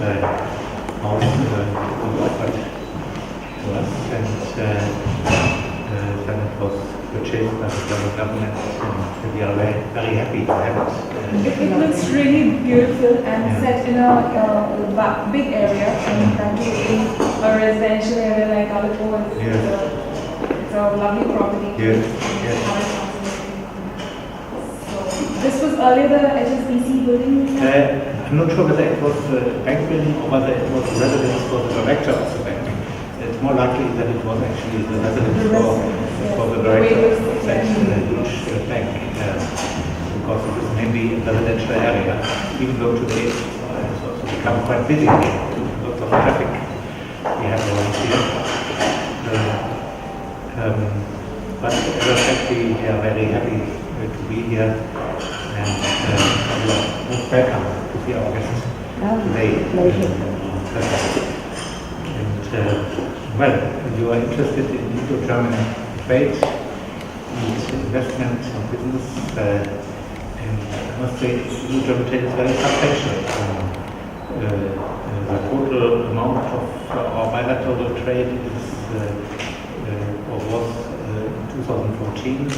house was offered to us, and then it was purchased by the German government, and we are very, very happy to have it. It looks really beautiful and set in a big area, and that in a residential area like Agarwaal. It's a lovely property. Yes. So this was earlier the HSBC building? I'm not sure whether it was a bank building or whether it was a residence for the director of the bank. It's more likely that it was actually the residence for the director of such a huge bank, because it is mainly a residential area, even though today it's also become quite busy. Lots of traffic we have around here. But as I said, we are very happy to be here, and we are most welcome to see our guests today. And well, you are interested in Indo-German trade and investment and business, and I must say Indo-German trade is very substantial. The total amount of our bilateral trade is or was in 2014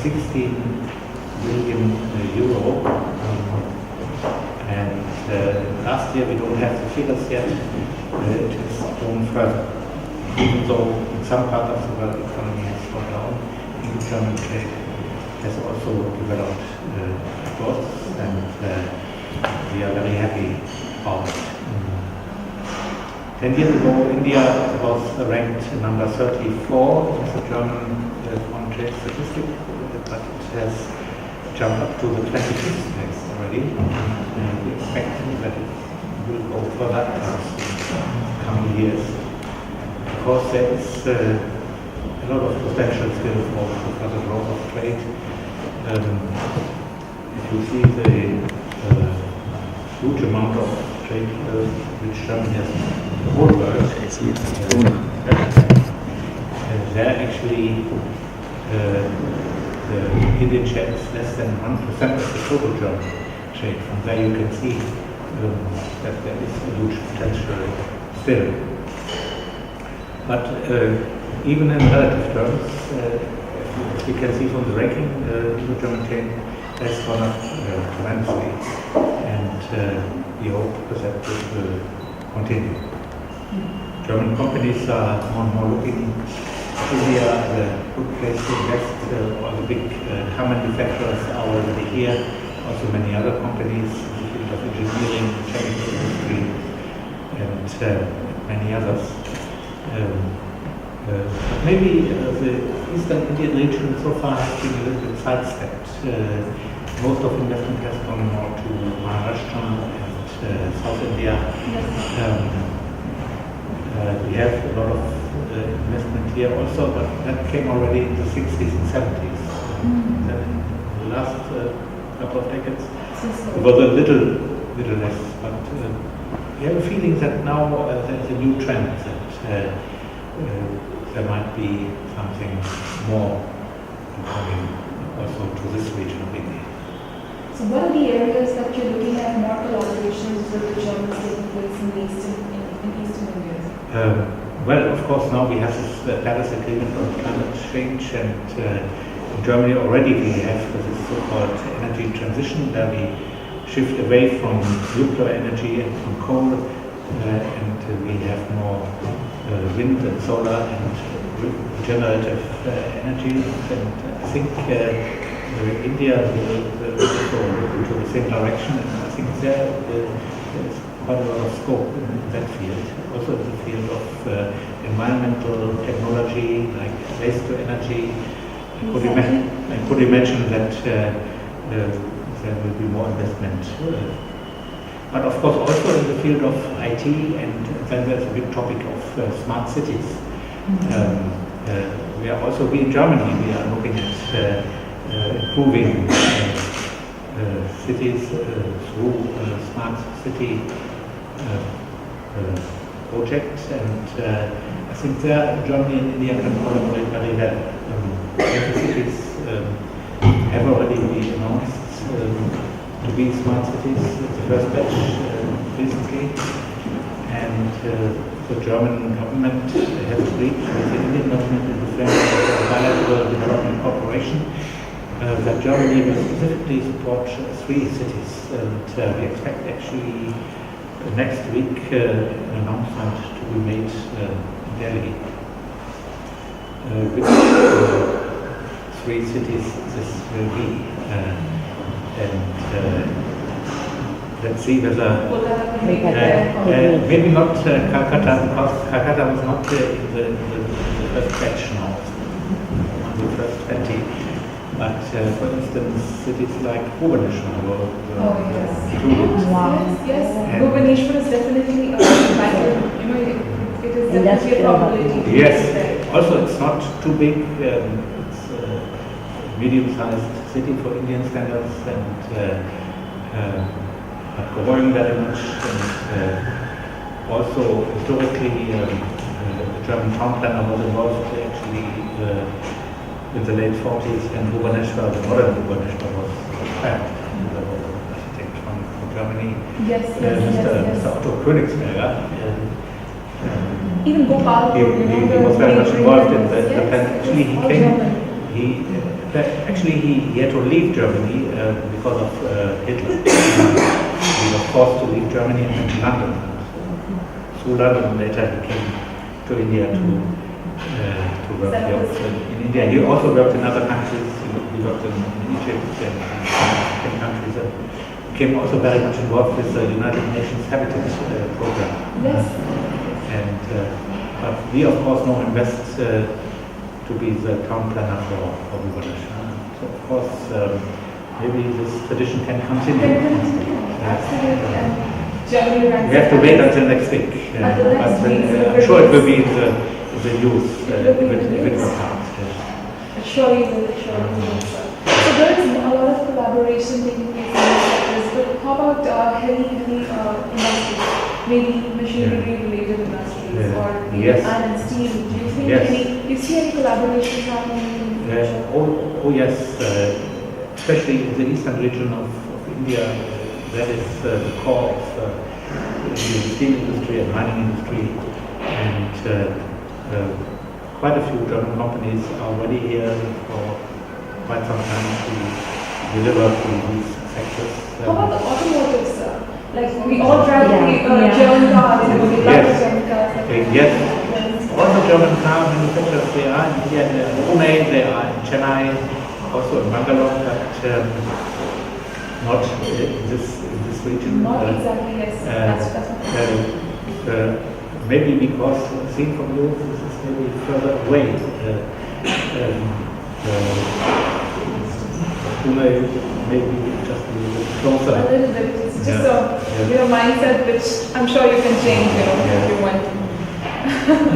16 billion euro, and last year we don't have the figures yet. It has grown further, even though in some part of the world economy has slowed down. German trade has also developed abroad, and we are very happy about it. 10 years ago, India was ranked number 34 in the German foreign trade statistic, but it has jumped up to the 25th place already. We expect that it will go further in the coming years, because there is a lot of potential still for further growth of trade. If you see the huge amount of trade which Germany has in the whole world, there actually the Indian share is less than 1% of the total German trade. From there you can see that there is a huge potential still. But even in relative terms, as you can see from the ranking, the German trade has gone up tremendously, and we hope that this will continue. German companies are more and more looking at India as a good place to invest. All the big car manufacturers are already here, also many other companies in the field of engineering, chemical industry, and many others. Maybe the Eastern Indian region so far has been a little bit sidestepped. Most of investment has gone more to Maharashtra and South India. We have a lot of investment here also, but that came already in the 60s and 70s. Then in the last couple of decades, it was a little less. But we have a feeling that now there's a new trend that there might be something more coming also to this region of India. So what are the areas that you're looking at more collaborations with the Germans taking place in Eastern India? Well, of course, now we have this Paris Agreement on climate change, and in Germany already we have this so-called energy transition, where we shift away from nuclear energy and from coal, and we have more wind and solar and regenerative energy. And I think India will also look into the same direction, and I think there is quite a lot of scope in that field. Also in the field of environmental technology, like waste to energy. I could imagine that there will be more investment. But of course also in the field of IT, and then there's a big topic of smart cities. We are also, in Germany, we are looking at improving cities through smart city projects, and I think there Germany and India can collaborate very well. Many cities have already been announced to be smart cities. The first batch recently, and the German government has agreed with the Indian government in the framework of the bilateral development cooperation that Germany will specifically support 3 cities, and we expect actually next week an announcement to be made in Delhi. Which 3 cities this will be, and let's see whether maybe not Kolkata, because Kolkata was not in the first batch now, on the first 20. But for instance, cities like Bhubaneswar were included. Yes. Bhubaneswar is definitely vital. It is definitely a probability. Yes. Also, it's not too big. It's a medium-sized city for Indian standards, and not growing very much. And also, historically, the German town planner was involved actually in the late 40s, and Bhubaneswar, the modern Bhubaneswar, was planned. The architect from Germany, Mr. Otto Königsberger. Even Gopal, he was very much involved in the plan. Actually, he had to leave Germany because of Hitler. He was forced to leave Germany and went to London. Through London, later he came to India to work here. In India, he also worked in other countries. He worked in Egypt and in countries. Became also very much involved with the United Nations Habitat program. Yes. And but we of course now invest to be the town planner for Bhubaneswar. So of course maybe this tradition can continue. Absolutely. And Germany we have to wait until next week. But I'm sure it will be in the news if it works out. It surely will. So there is a lot of collaboration taking place in these sectors. But how about heavy industries? Maybe machinery related industries or iron and steel. Do you think do you see any collaboration happening in the future? Oh yes, especially in the eastern region of India, that is the core of the steel industry and mining industry, and quite a few German companies are already here for quite some time to deliver to these sectors. How about the automotive, sir? Like we all drive the German cars, we love the German cars. Yes. All the German car manufacturers, they are in India, in Pune, they are in Chennai, also in Bangalore, but not in this region. Not exactly, yes. That's maybe because seen from you, this is maybe further away. Pune maybe just a little bit closer. A little bit. It's just a mindset which I'm sure you can change, if you want to.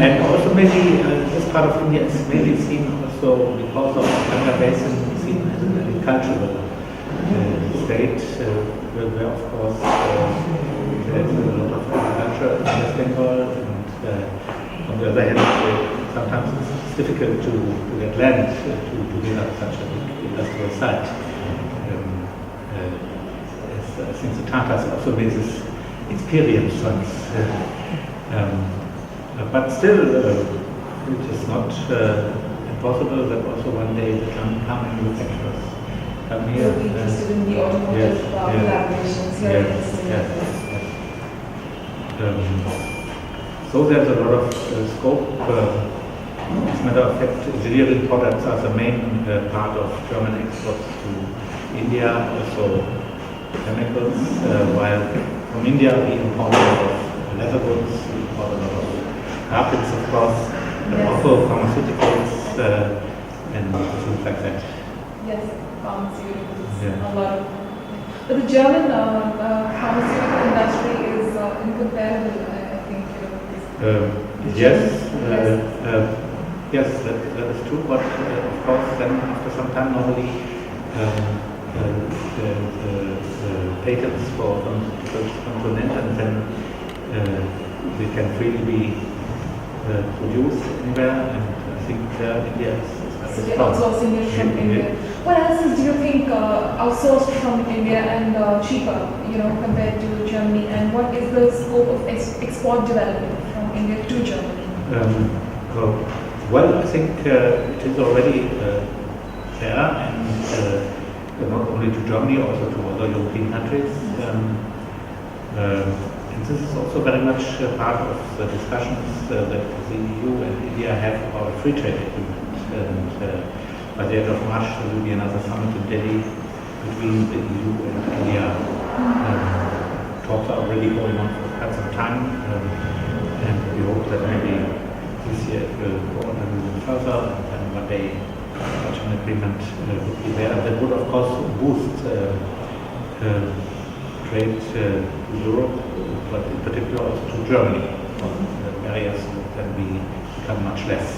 And also maybe this part of India is maybe seen also because of Ganga Basin seen as an agricultural state, where of course there's a lot of agriculture in West Bengal, and on the other hand, sometimes it's difficult to get land to build up such a big industrial site. I think the Tatars also made this experience once. But still, it is not impossible that also one day the German car manufacturers come here. You'll be interested in the automotive collaborations here. So there's a lot of scope. As a matter of fact, engineering products are the main part of German exports to India, also chemicals, while from India we import a lot of leather goods, we import a lot of carpets, of course, but also pharmaceuticals and things like that. Yes, pharmaceuticals, a lot of. But the German pharmaceutical industry is incomparable, I think. Yes, that is true, but of course then after some time normally the patents for pharmaceuticals come to an end, and then they can freely be produced anywhere, and I think India is so they're outsourcing it from India. What else do you think outsourced from India and cheaper? compared to Germany, and what is the scope of export development from India to Germany? Well, I think it is already there, and not only to Germany, also to other European countries. And this is also very much part of the discussions that the EU and India have about a free trade agreement. And by the end of March, there will be another summit in Delhi between the EU and India. Talks are already going on for quite some time, and we hope that maybe this year it will go on a little further, and one day such an agreement would be there. That would, of course, boost trade to Europe, but in particular also to Germany, because the barriers would then become much less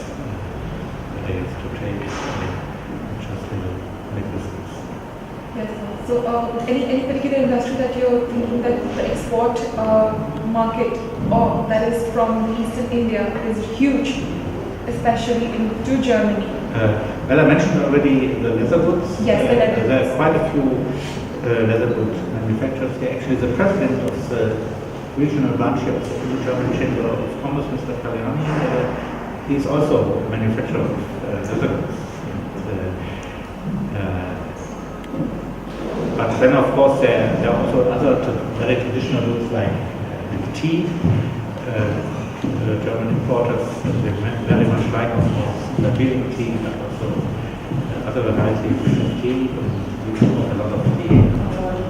barriers to trade, just in the distance. Yes, sir. So any particular industry that you're thinking that the export market or that is from Eastern India is huge, especially to Germany? Well, I mentioned already the leather goods. Yes, the leather goods. There are quite a few leather goods manufacturers here. Actually, the president of the regional branch here of the German Chamber of Commerce, Mr. Caliani, he's also a manufacturer of leather goods. But then, of course, there are also other very traditional goods like tea. German importers, they very much like, of course, the Belgian tea, but also other varieties of tea. We import a lot of tea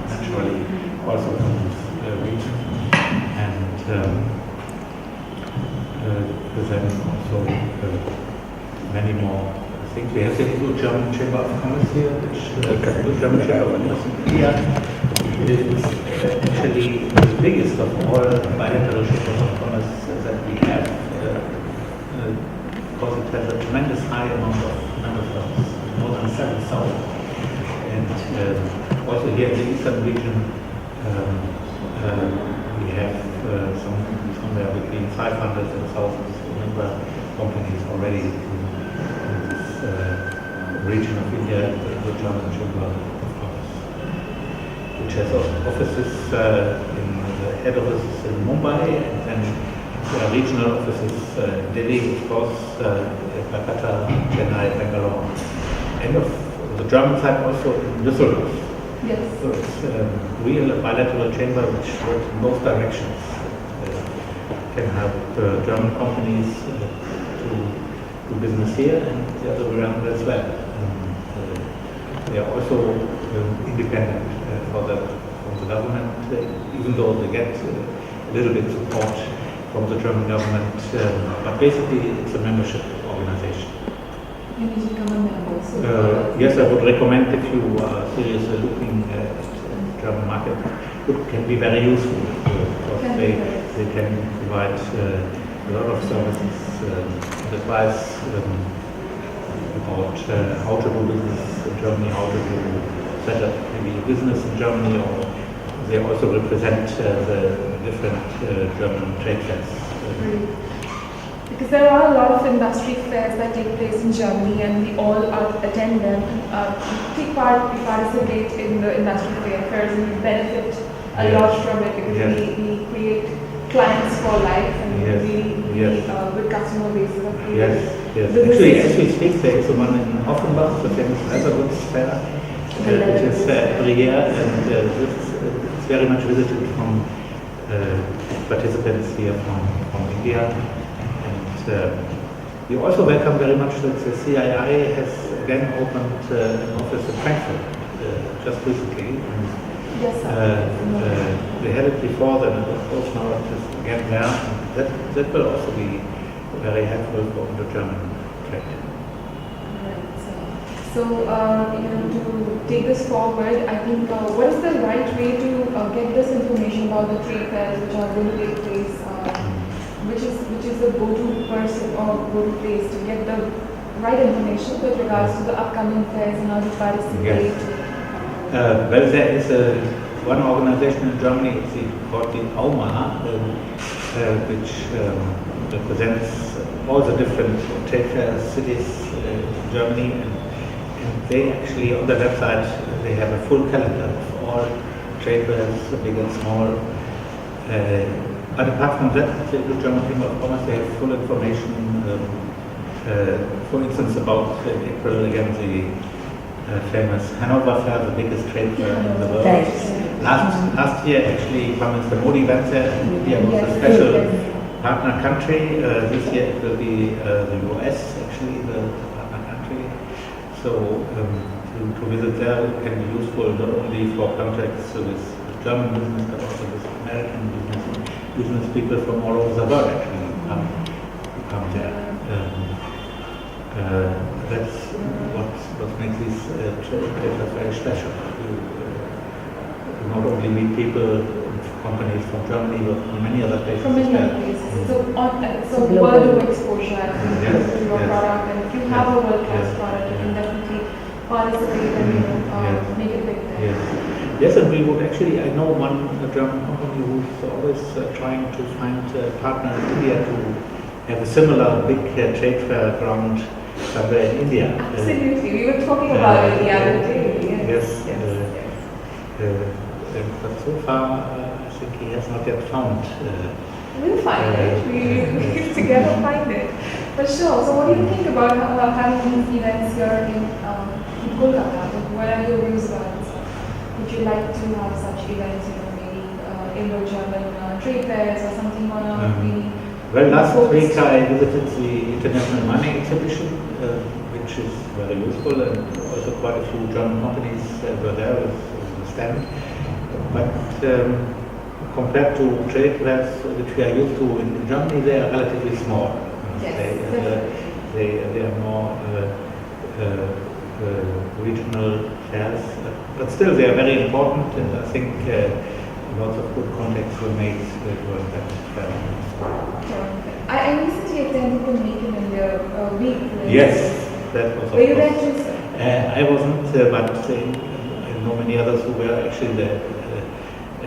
naturally also from this region. And then also many more. I think we have the new German Chamber of Commerce here, which the German Chamber of Commerce in India is actually the biggest of all bilateral chambers of commerce that we have, because it has a tremendous high amount of members, more than 7,000. And also here in the eastern region, we have somewhere between 500 and 1,000 member companies already in this region of India, the German Chamber of Commerce, which has offices in the head office in Mumbai, and then regional offices in Delhi, of course, Kolkata, Chennai, Bangalore, and of the German side also in Düsseldorf. Yes. So it's a real bilateral chamber which works in both directions. Can help German companies to do business here, and the other way around as well. They are also independent from the government, even though they get a little bit support from the German government, but basically it's a membership organization. You need to become a member. Yes, I would recommend, if you are seriously looking at the German market, it can be very useful because they can provide a lot of services, advice about how to do business in Germany, how to set up maybe a business in Germany, or they also represent the different German trade fairs. Because there are a lot of industry fairs that take place in Germany, and we all attend them. We participate in the industry fairs, and we benefit a lot from it because we create clients for life, and we with customer bases. Yes. Actually, as we speak, there is one in Offenbach, the famous leather goods fair, which is every year, and it's very much visited from participants here from India. We also welcome very much that the CII has again opened an office in Frankfurt just recently. Yes, sir. They had it before, then of course now it is again there. That will also be very helpful for the German trade. Right. So to take this forward, I think what is the right way to get this information about the trade fairs which are going to take place? Which is the go-to person or go-to place to get the right information with regards to the upcoming fairs and how to participate? Well, there is one organization in Germany, it's called the AUMA, which represents all the different trade fair cities in Germany, and they actually on their website they have a full calendar of all trade bills, big and small. But apart from that, the German Chamber of Commerce, they have full information, for instance, about April, again, the famous Hanover Fair, the biggest trade fair in the world. Last year, actually, Prime Minister Modi went there. India was a special partner country. This year it will be the US, actually, the partner country. So to visit there can be useful not only for contacts with German business, but also with American business people from all over the world actually come there. That's what makes these trade fairs very special. You not only meet people, companies from Germany, but from many other places. From many other places. So world exposure to your product, and if you have a world-class product, you can definitely participate and make it big there. Yes, and we would actually, I know one German company who's always trying to find a partner in India to have a similar big trade fair ground somewhere in India. Absolutely, we were talking about it the other day. Yes. But so far, I think he has not yet found. We'll find it. We together find it. For sure. So, what do you think about having these events here in Kolkata? What are your views about it? Would you like to have such events, maybe Indo-German trade fairs or something on a maybe? Well, last week I visited the International Money Exhibition, which is very useful, and also quite a few German companies were there with the stand. But compared to trade fairs which we are used to in Germany, they are relatively small. They are more regional fairs, but still they are very important, and I think lots of good contacts were made during that fair. I recently attended the Make in India week. Yes, that was. Were you there too, sir? I wasn't, but I know many others who were actually the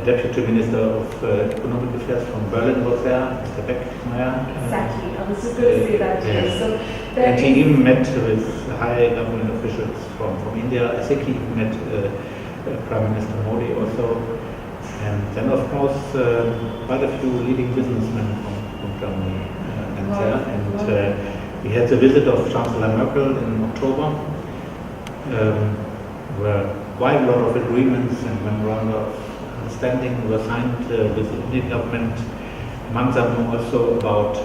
Deputy Minister of Economic Affairs from Berlin was there, Mr. Beckmeyer. Exactly, I was just going to say that. Yes. So and he even met with high government officials from India. I think he even met Prime Minister Modi also. And then, of course, quite a few leading businessmen from Germany went there. And we had the visit of Chancellor Merkel in October, where quite a lot of agreements and memoranda of understanding were signed with the Indian government. Among them also about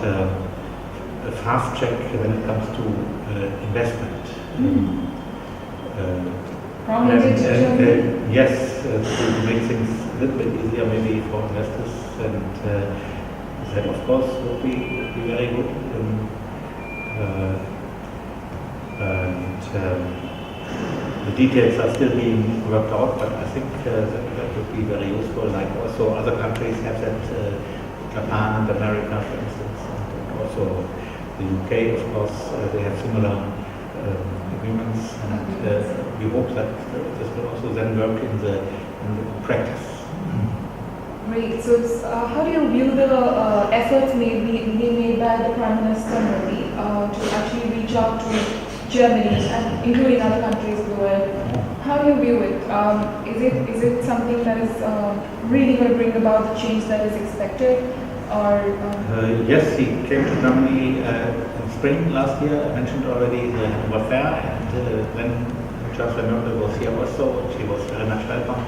a fast track when it comes to investment. Yes, to make things a little bit easier maybe for investors, and that of course would be very good. The details are still being worked out, but I think that would be very useful. Like also other countries have that, Japan and America, for instance, and also the UK, of course, they have similar agreements, and we hope that this will also then work in the practice. Great. So, how do you view the efforts being made by the Prime Minister Modi to actually reach out to Germany and including other countries of the world? How do you view it? Is it something that is really going to bring about the change that is expected? Or yes, he came to Germany in spring last year. I mentioned already the Hanover Fair, and when Chancellor Merkel was here also, she was very much welcomed.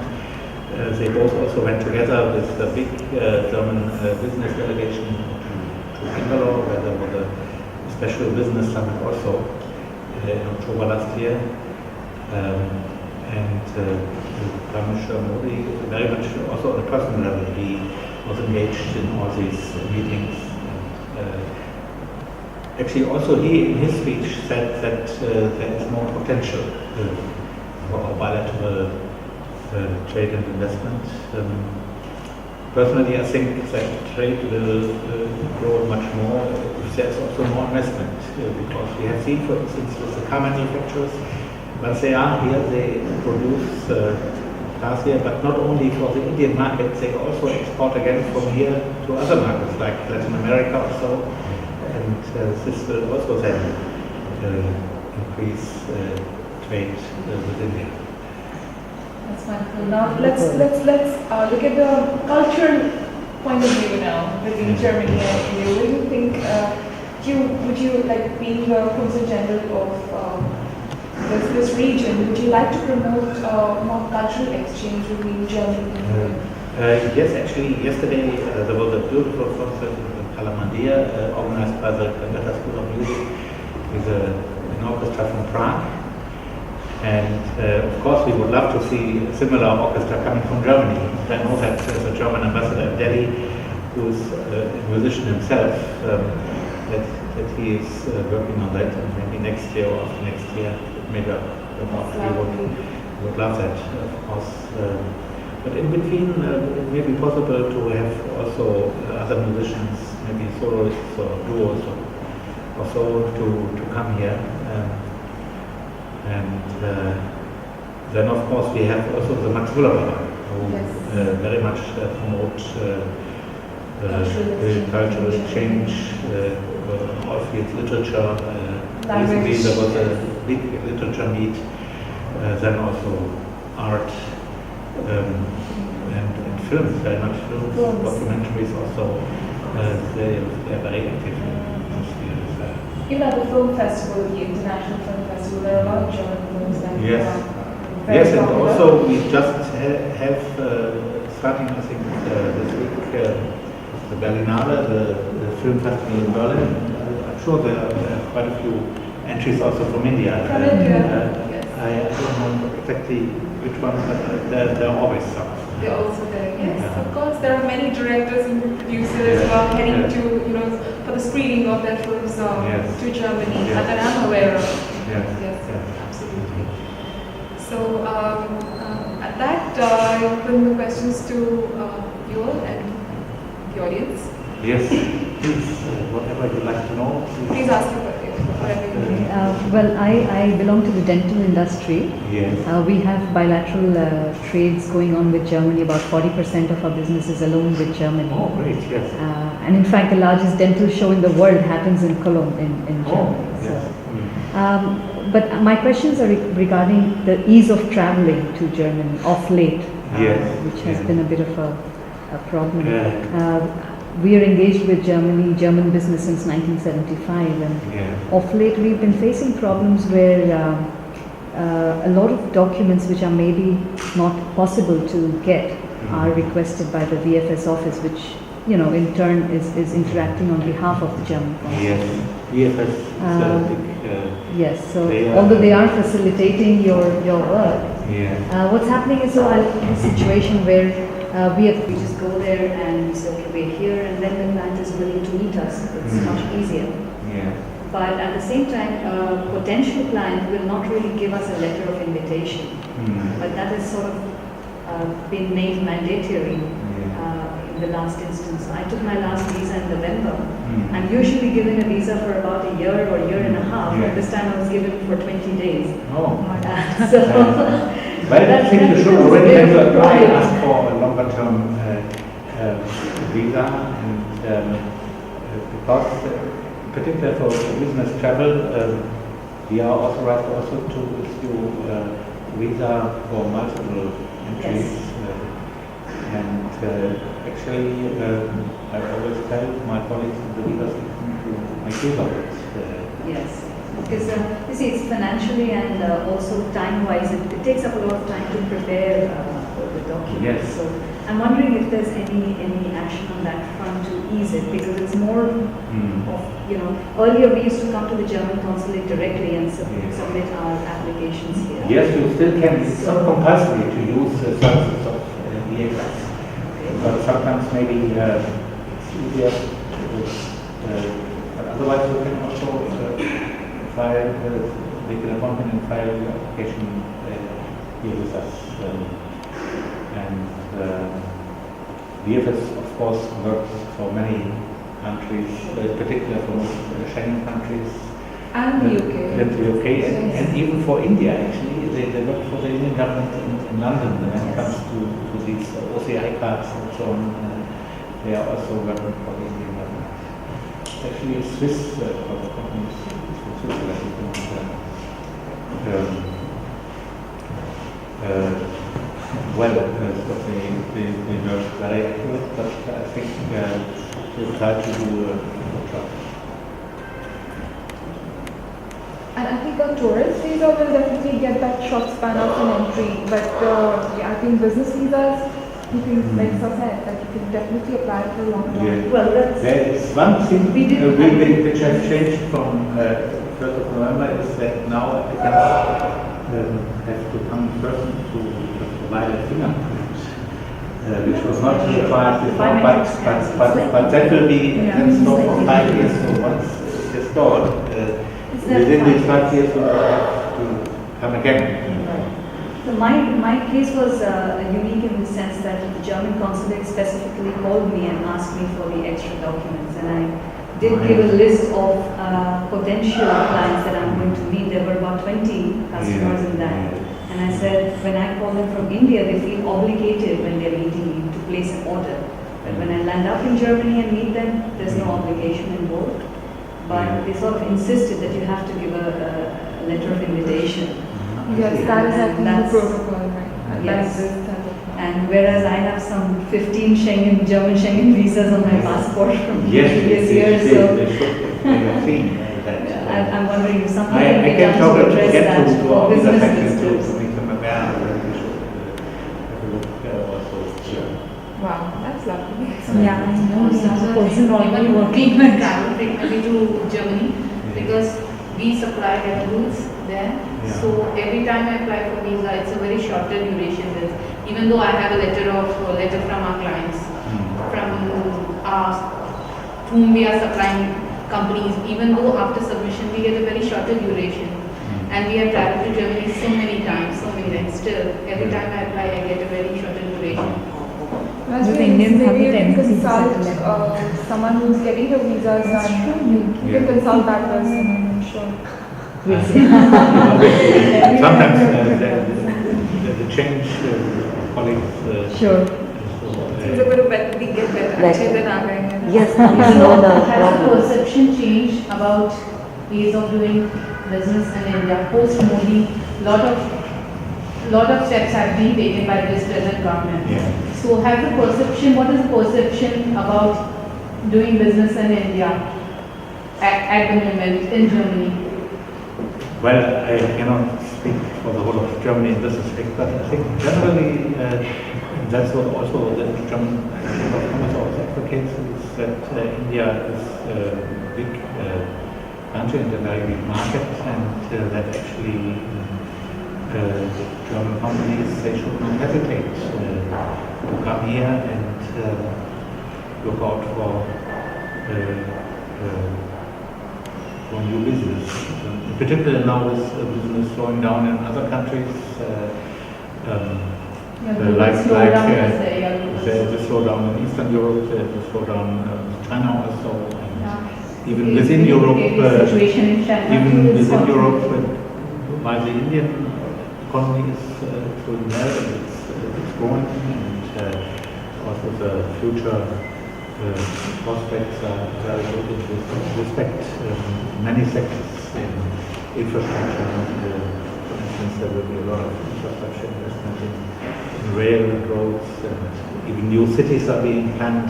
They both also went together with the big German business delegation to Bangalore, where there was a special business summit also in October last year. Prime Minister Modi, very much also on a personal level, he was engaged in all these meetings. Actually, also he, in his speech, said that there is more potential for bilateral trade and investment. Personally, I think that trade will grow much more if there's also more investment, because we have seen, for instance, with the car manufacturers, once they are here, they produce cars here, but not only for the Indian market, they also export again from here to other markets like Latin America or so, and this will also then increase trade with India. That's wonderful. Now let's look at the cultural point of view now between Germany and EU. What do you think? Would you like, being the Consul General of this region, would you like to promote more cultural exchange between Germany and EU? Yes, actually, yesterday there was a beautiful concert in Kalamandia organized by the Kolkata School of Music with an orchestra from Prague. And of course, we would love to see a similar orchestra coming from Germany. I know that the German ambassador in Delhi, who is a musician himself, that he is working on that, and maybe next year or after next year, maybe we would love that, of course. But in between, it may be possible to have also other musicians, maybe soloists or duos or so, to come here. Then, of course, we have also the Max Muller, who very much promote cultural exchange, all fields, literature. Recently there was a big literature meet, then also art and films, very much films, documentaries also. They are very active in those fields. Even at the film festival, the International Film Festival, there are a lot of German films that Yes, and also we just have starting, I think, this week, the Berlinale, the film festival in Berlin. I'm sure there are quite a few entries also from India. From India, yes. I don't know exactly which ones, but there are always some. They're also there, yes. Yeah. Of course, there are many directors and producers who are heading to, for the screening of their films to Germany, that I'm aware of. Yes, absolutely. So, at that, I open the questions to you all and the audience. Yes, please, whatever you'd like to know. Please ask me whatever you need. Well, I belong to the dental industry. Yes. We have bilateral trades going on with Germany. About 40% of our business is alone with Germany. Oh, great, yes. And in fact, the largest dental show in the world happens in Cologne, in Germany. Oh, yes. So, but my questions are regarding the ease of traveling to Germany of late, which has been a bit of a problem. We are engaged with German business since 1975, and of late we've been facing problems where a lot of documents which are maybe not possible to get are requested by the VFS office, which in turn is interacting on behalf of the German consulate. Yes, VFS is a big, yes, so although they are facilitating your work, what's happening is a situation where we just go there and say, okay, we're here, and then the client is willing to meet us. It's much easier. But at the same time, a potential client will not really give us a letter of invitation. But that has sort of been made mandatory in the last instance. I took my last visa in November. I'm usually given a visa for about a year or a year and a half. But this time I was given for 20 days. But I think you should already have applied, ask for a longer term visa, and because particularly for business travel, we are authorized also to issue visa for multiple entries. And actually, I always tell my colleagues in the visa system to make use of it. Yes. Because you see, it's financially and also time-wise, it takes up a lot of time to prepare the documents. Yes. So I'm wondering if there's any action on that front to ease it, because it's more of, earlier we used to come to the German consulate directly and submit our applications here. Yes, you still can. It's not compulsory to use the services of VFS. But sometimes maybe it's easier but otherwise you can also make an appointment and file your application here with us. VFS, of course, works for many countries, particularly for Schengen countries. And the UK. And the UK, and even for India, actually. They work for the Indian government in London when it comes to these OCI cards and so on. They are also working for the Indian government. Actually, a Swiss company. Well, so the nurse is very accurate, but I think we try to do a good job. And I think a tourist visa will definitely get that short span of an entry, but yeah, I think business visas, you can, like Sir said, that you can definitely apply for longer. Yeah. Well, that's... There is one thing We did- which has changed from 1st of November is that now applicants have to come in person to provide a fingerprint, which was not required before, but that will be installed for 5 years. So once it's installed, within these 5 years we will have to come again. So my case was unique in the sense that the German consulate specifically called me and asked me for the extra documents, and I did give a list of potential clients that I'm going to meet. There were about 20 customers in that. And I said, when I call them from India, they feel obligated when they're meeting me to place an order. But when I land up in Germany and meet them, there's no obligation involved. But they sort of insisted that you have to give a letter of invitation. Yes, that is I think the That's- protocol, right? Yes. That is that. And whereas I have some 15 German Schengen visas on my passport from previous years, so they should have seen that. I'm wondering if something I can be can done talk to address again that to for our visa business section to visitors. make them aware that we should have a look also. Wow, that's lovely. Yeah, I know some person already working with travel frequently to Germany because we supply their goods there. Yeah. So every time I apply for visa, it's a very shorter duration. Even though I have a letter from our clients, from whom we are supplying companies, even though after submission we get a very shorter duration. And we have traveled to Germany so many times, still every time I apply I get a very shorter duration. That's With really Indians have maybe the you can tendency to consult settle someone who's getting the visas and you can consult that person, I'm sure. Sometimes the change colleagues. Sure. It's a bit of better, we get better actually than our guy. Yes, So we know the has the problem. perception changed about ways of doing business in India? Post Modi, lot of steps have been taken by this present government. Yeah. So has the perception, what is the perception about doing business in India at the moment in Germany? Well, I cannot speak for the whole of Germany in this respect, but I think generally that's what also the German Commerce also advocates is that India is a big country and a very big market, and that actually German companies, they should not hesitate to come here and look out for new business. In particular now with business slowing down in other countries, the slowdown in Eastern Europe, the slowdown in China also, and even within Europe, Situation in China even too is within also- Europe, while the Indian economy is doing well and it's growing, and also the future prospects are very good in this respect. Many sectors in infrastructure, for instance, there will be a lot of infrastructure investment in rail and roads, and even new cities are being planned.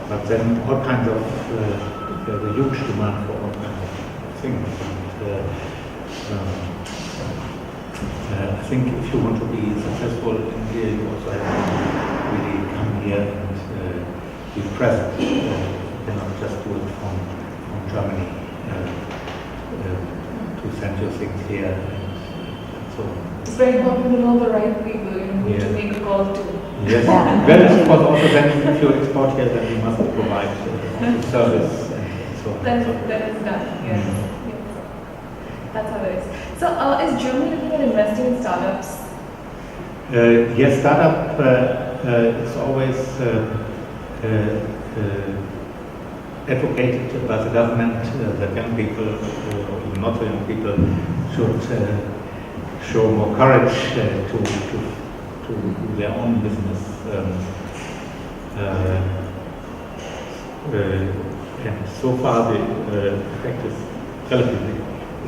But then all kinds of, there's a huge demand for all kinds of things. I think if you want to be successful in here, you also have to really come here and be present. You cannot just do it from Germany to send your things here and so on. It's very important to know the right people, who Yeah. to make a call to. Yes, Yeah. well, of course, also then if you export here, then you must provide service and so on. Then it's done, yes. Yes. That's how it is. So is Germany looking at investing in startups? Yes, startup is always advocated by the government that young people, or even not so young people, should show more courage to do their own business. And so far the effect is relatively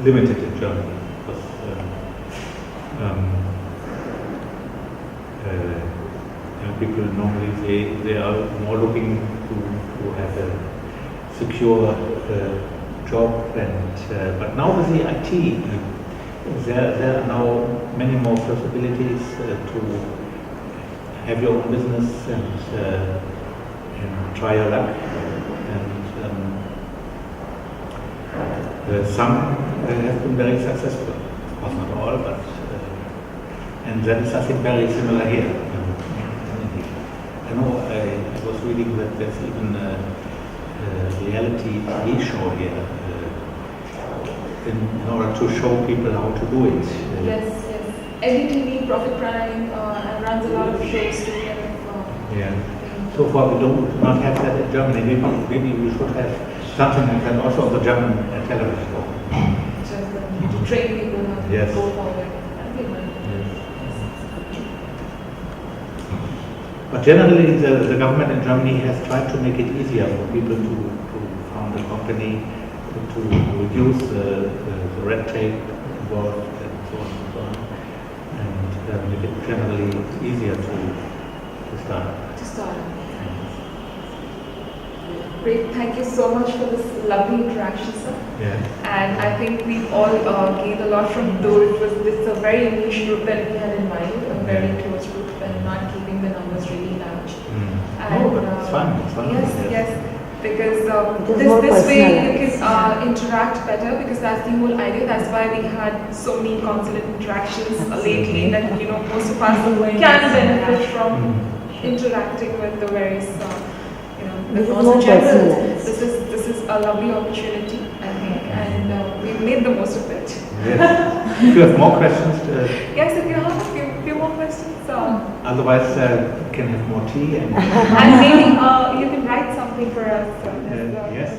limited in Germany because people normally they are more looking to have a secure job, and but now with the IT, there are now many more possibilities to have your own business and try your luck. And some have been very successful, of course not all, but and that is, I think, very similar here. I know I was reading that there's even a reality TV show here in order to show people how to do it. Yes. NDTV, Profit Prime, and runs a lot of shows to kind of. Yeah. So far we do not have that in Germany. Maybe we should have something like that also on the German television. Just to train people how to Yes. go forward. But generally, the government in Germany has tried to make it easier for people to found a company, to reduce the red tape involved, and so on and so on, and make it generally easier to start. Great, thank you so much for this lovely interaction, sir. Yeah. And I think we've all gained a lot from though this is a very niche group that we had in mind, a very close group, and not keeping the numbers really large. And, but it's fun. It's fun. Yes, because more this way you personalized. can interact better, because that's the whole idea. That's why we had so many consulate interactions lately that most of us can benefit from interacting with the various This is the more generals. personalized. This is a lovely opportunity, I think, and we've made the most of it. Yes. If you have more questions, Yes, if you have a few more questions, otherwise we can have more tea and and maybe you can write something for us. yes.